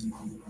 Ano?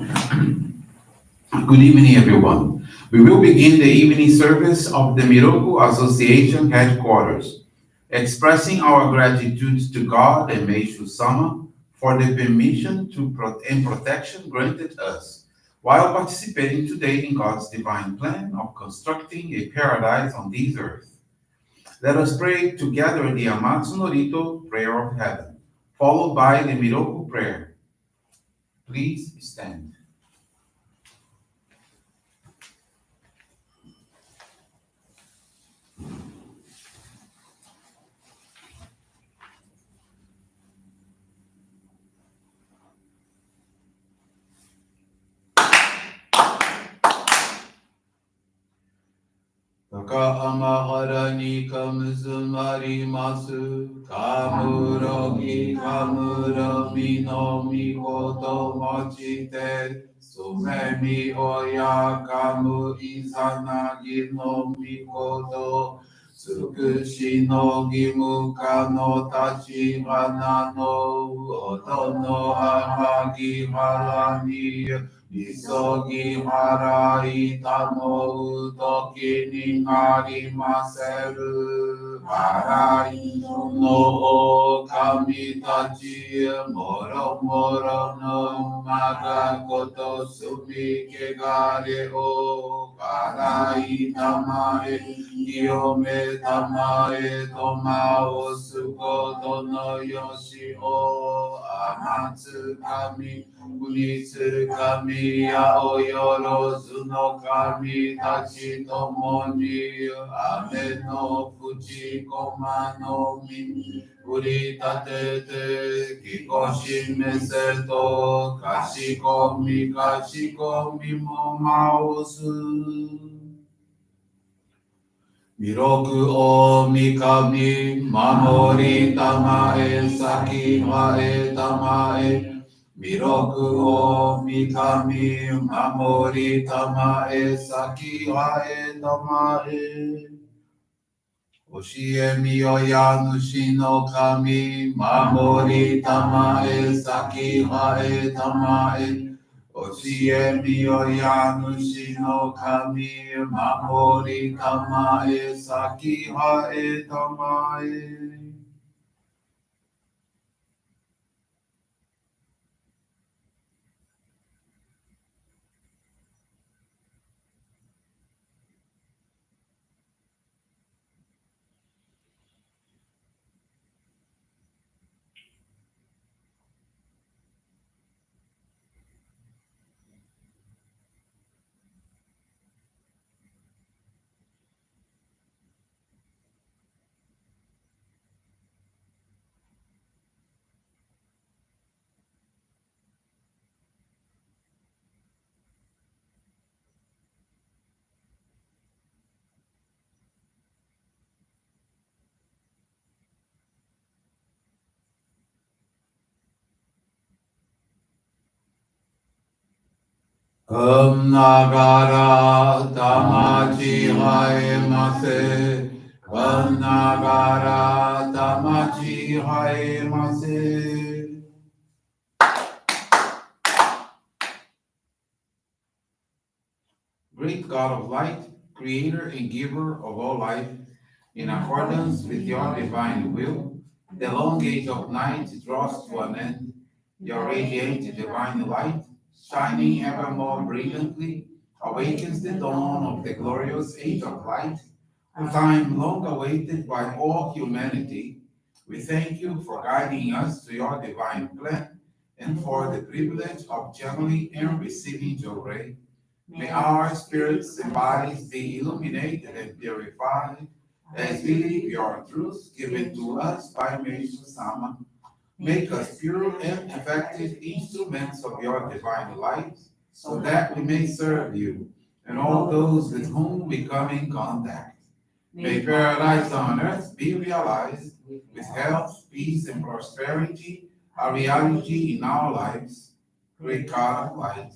Good evening, everyone. We will begin the evening service of the Miroku Association headquarters, expressing our gratitude to God and Meishu-sama for the permission and protection granted us, while participating today in God's divine plan of constructing a paradise on this earth. Let us pray together the Amatsu-Norito Prayer of Heaven, followed by the Miroku Prayer. Please stand. 高浜原にかむずまります。かむろぎかむろみのみこともちて、すめみおやかむいさなぎのみこと、つくしのぎむかのたちがなの、おとのあはぎはらに、急ぎ払いたもうときにありませる。払いの神たち、もろもろのまがことすみけがれを、払いたまえ、清めたまえ、とまをすことのよしを、あまつ神、国つ神やおよろずの神たちともに雨の口駒の実振り立ててきこしめせとかしこみもまおす弥勒大神守りたまえ先はえたまえ弥勒大神守りたまえ先はえたまえ教えみよや主の神守りたまえ先はえたまえ教えみよや主の神守りたまえ先はえたまえながらたまちはえませ。ながらたまちはえませ。Great God of light, creator and giver of all life, in accordance with your divine will, the long age of night draws to an end. Your radiant divine light, shining ever more brilliantly, awakens the dawn of the glorious age of light, a time long awaited by all humanity. We thank you for guiding us to your divine plan and for the privilege of channeling and receiving Johrei. May our spirits and bodies be illuminated and purified as we live your truth given to us by Meishu-sama. Make us pure and effective instruments of your divine light, so that we may serve you and all those with whom we come in contact. May paradise on earth be realized with health, peace, and prosperity, a reality in our lives. Great God of light,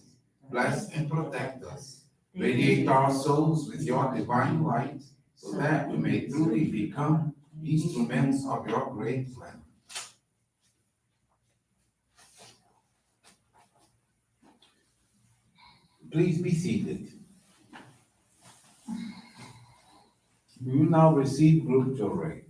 bless and protect us. Radiate our souls with your divine light, so that we may truly become instruments of your great plan. Please be seated. We will now receive group Johrei.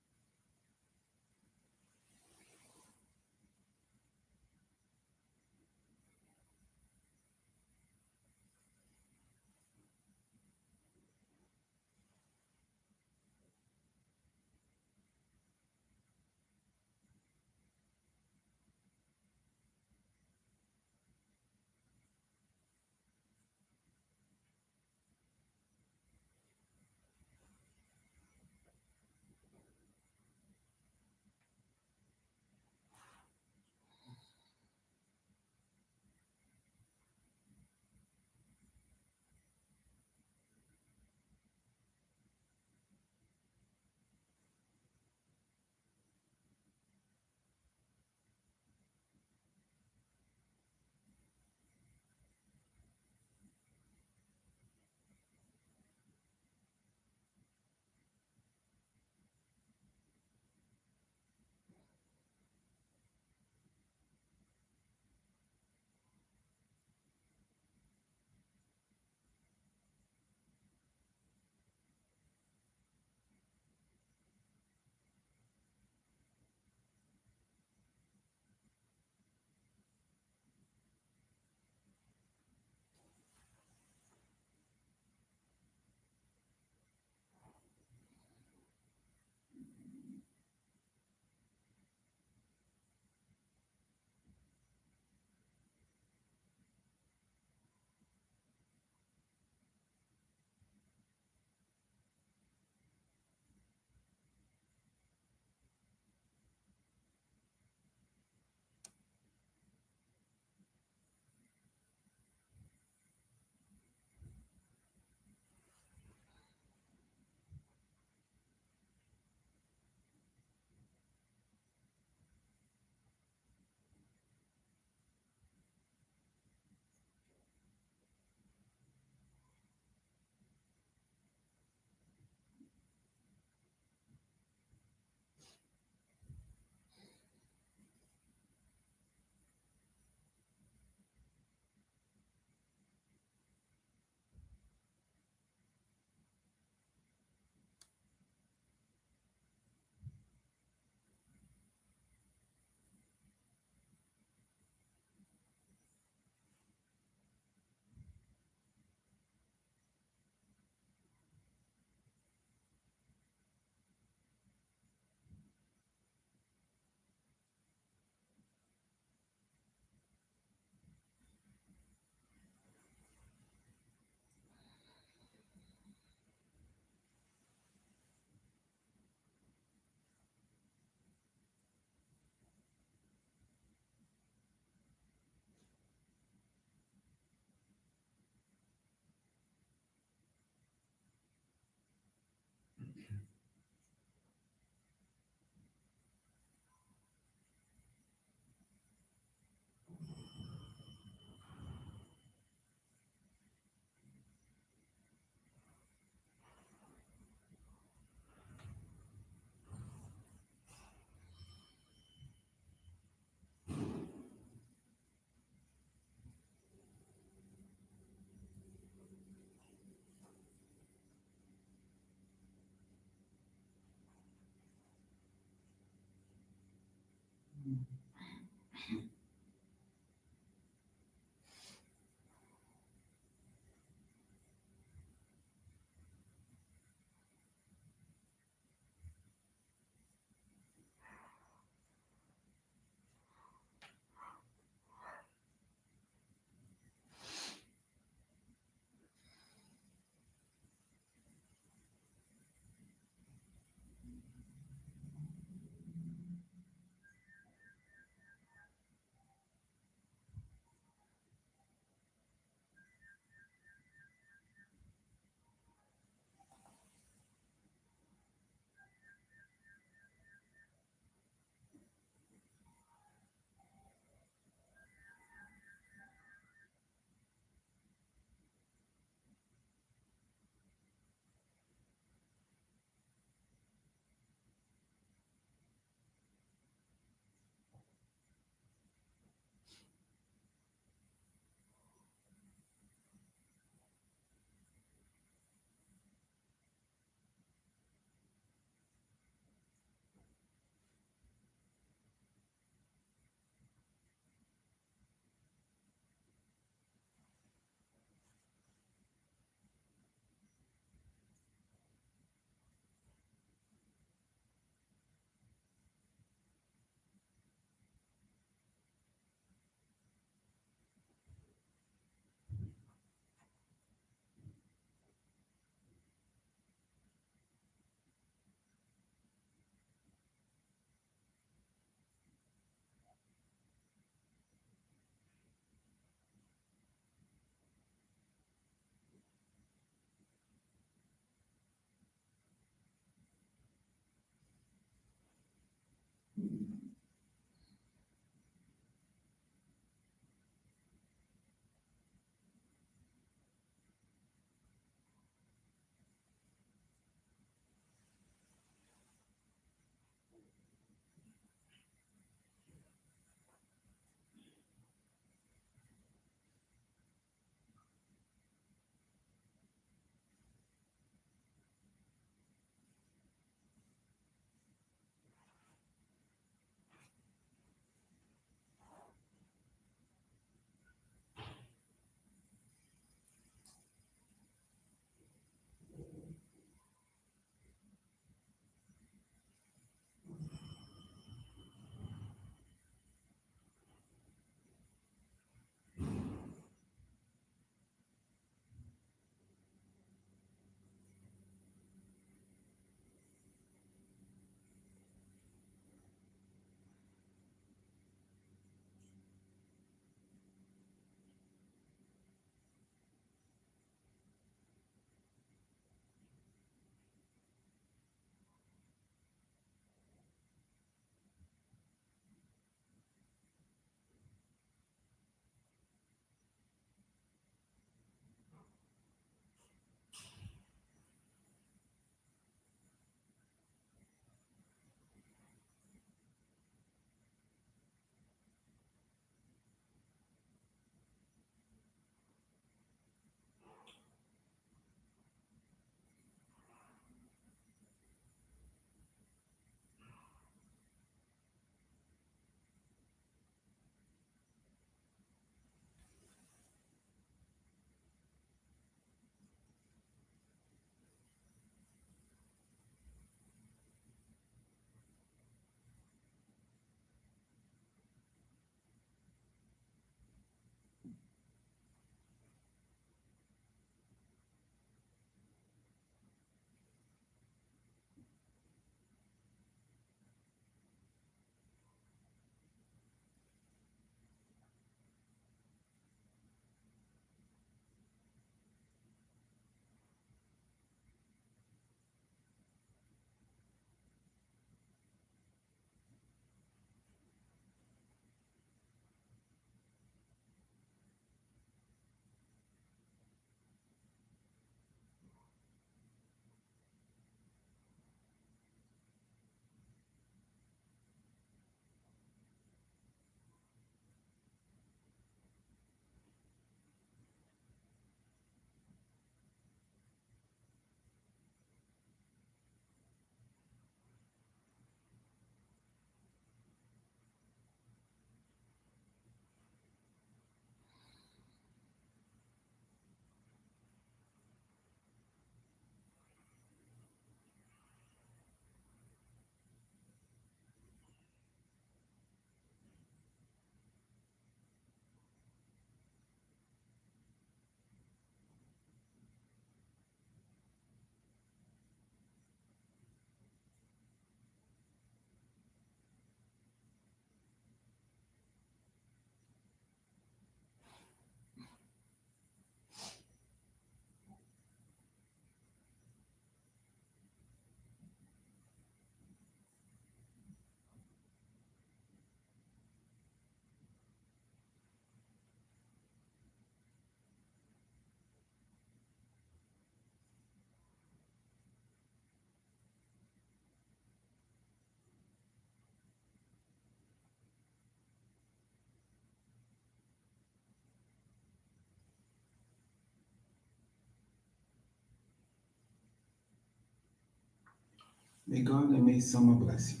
May God and Meishu-sama bless you.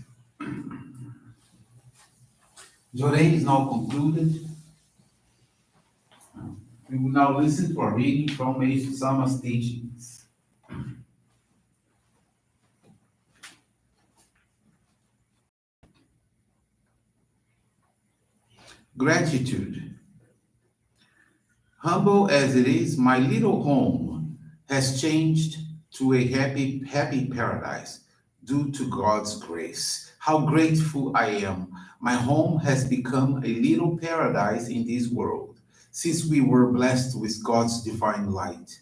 Johrei is now concluded. We will now listen to a reading from Meishu-sama's teachings. Gratitude. Humble as it is, my little home has changed to a happy paradise due to God's grace. How grateful I am. My home has become a little paradise in this world since we were blessed with God's divine light.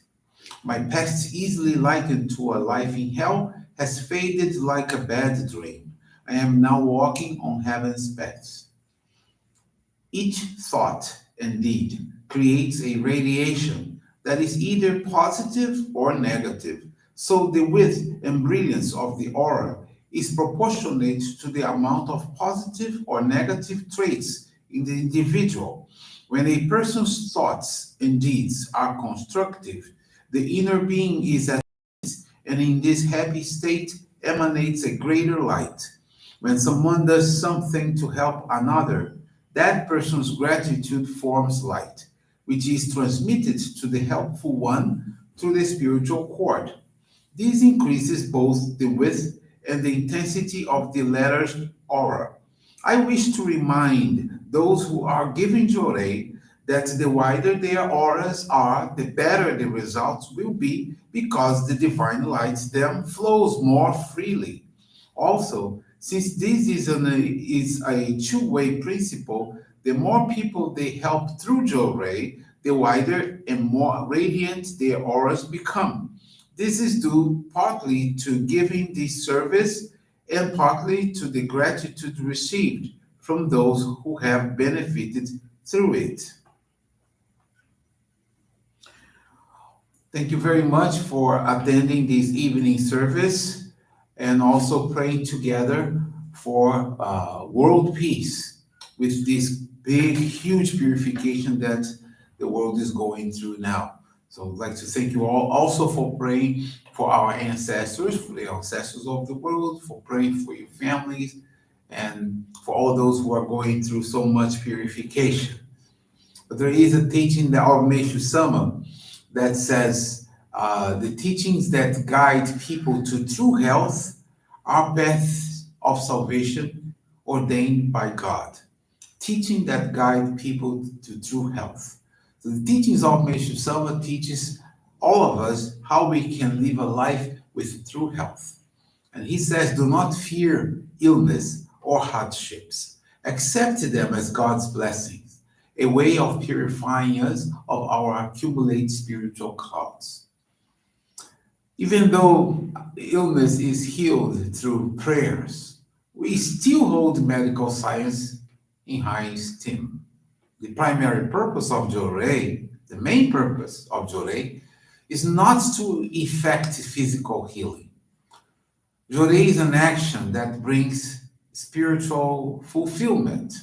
My past, easily likened to a life in hell, has faded like a bad dream. I am now walking on heaven's path. Each thought and deed creates a radiation that is either positive or negative. So the width and brilliance of the aura is proportionate to the amount of positive or negative traits in the individual. When a person's thoughts and deeds are constructive, the inner being is at peace, and in this happy state emanates a greater light. When someone does something to help another, that person's gratitude forms light, which is transmitted to the helpful one through the spiritual cord. This increases both the width and the intensity of the letter's aura. I wish to remind those who are giving Johrei that the wider their auras are, the better the results will be because the divine light them flows more freely. Also, since this is a two-way principle, the more people they help through Johrei, the wider and more radiant their auras become. This is due partly to giving this service and partly to the gratitude received from those who have benefited through it. Thank you very much for attending this evening service and also praying together for world peace with this big, huge purification that the world is going through now. So I'd like to thank you all also for praying for our ancestors, for the ancestors of the world, for praying for your families, and for all those who are going through so much purification. But there is a teaching that our Meishu-sama that says the teachings that guide people to true health are paths of salvation ordained by God. Teaching that guide people to true health. So the teachings of Meishu-sama teaches all of us how we can live a life with true health. And he says, do not fear illness or hardships. Accept them as God's blessings, a way of purifying us of our accumulated spiritual clouds. Even though illness is healed through prayers, we still hold medical science in high esteem. The primary purpose of Johrei, the main purpose of Johrei, is not to effect physical healing. Johrei is an action that brings spiritual fulfillment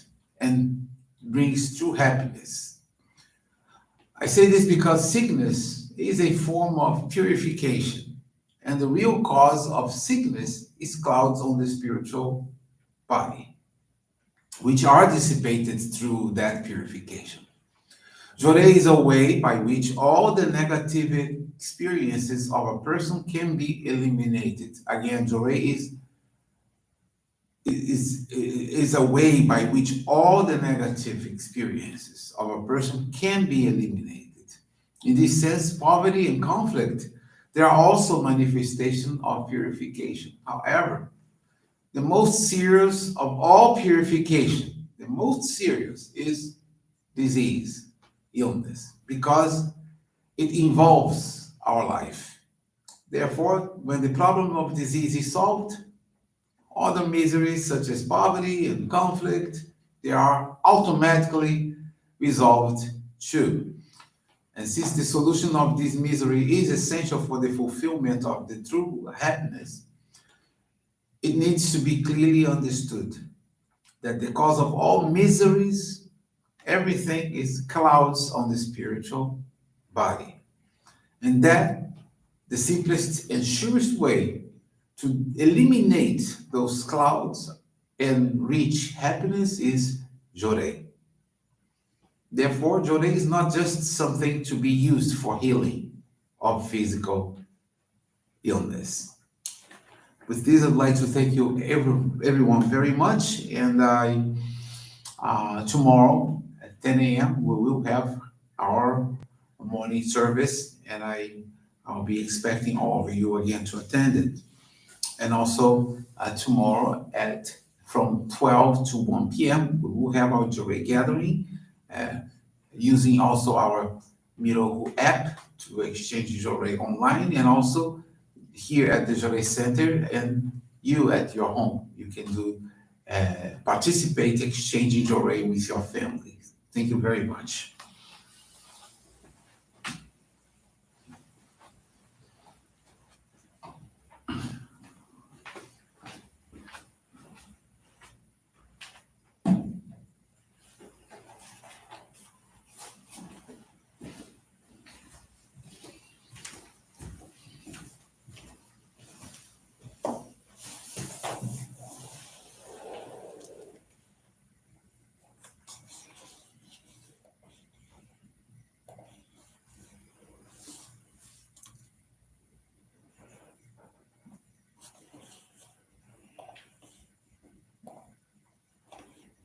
and brings true happiness. I say this because sickness is a form of purification, and the real cause of sickness is clouds on the spiritual body, which are dissipated through that purification. Johrei is a way by which all the negative experiences of a person can be eliminated. Again, Johrei is a way by which all the negative experiences of a person can be eliminated. In this sense, poverty and conflict, they are also manifestations of purification. However, the most serious of all purification, the most serious is disease, illness, because it involves our life. Therefore, when the problem of disease is solved, other miseries such as poverty and conflict, they are automatically resolved too. And since the solution of this misery is essential for the fulfillment of the true happiness, it needs to be clearly understood that the cause of all miseries, everything is clouds on the spiritual body. And that the simplest and surest way to eliminate those clouds and reach happiness is Johrei. Therefore, Johrei is not just something to be used for healing of physical illness. With this, I'd like to thank you, everyone, very much. And tomorrow at 10 a.m., we will have our morning service, and I'll be expecting all of you again to attend it. And also tomorrow at from 12 to 1 p.m., we will have our Johrei gathering, uh, using also our Miroku app to exchange Johrei online, and also here at the Johrei Center, and you at your home. You can do participate exchanging Johrei with your family. Thank you very much.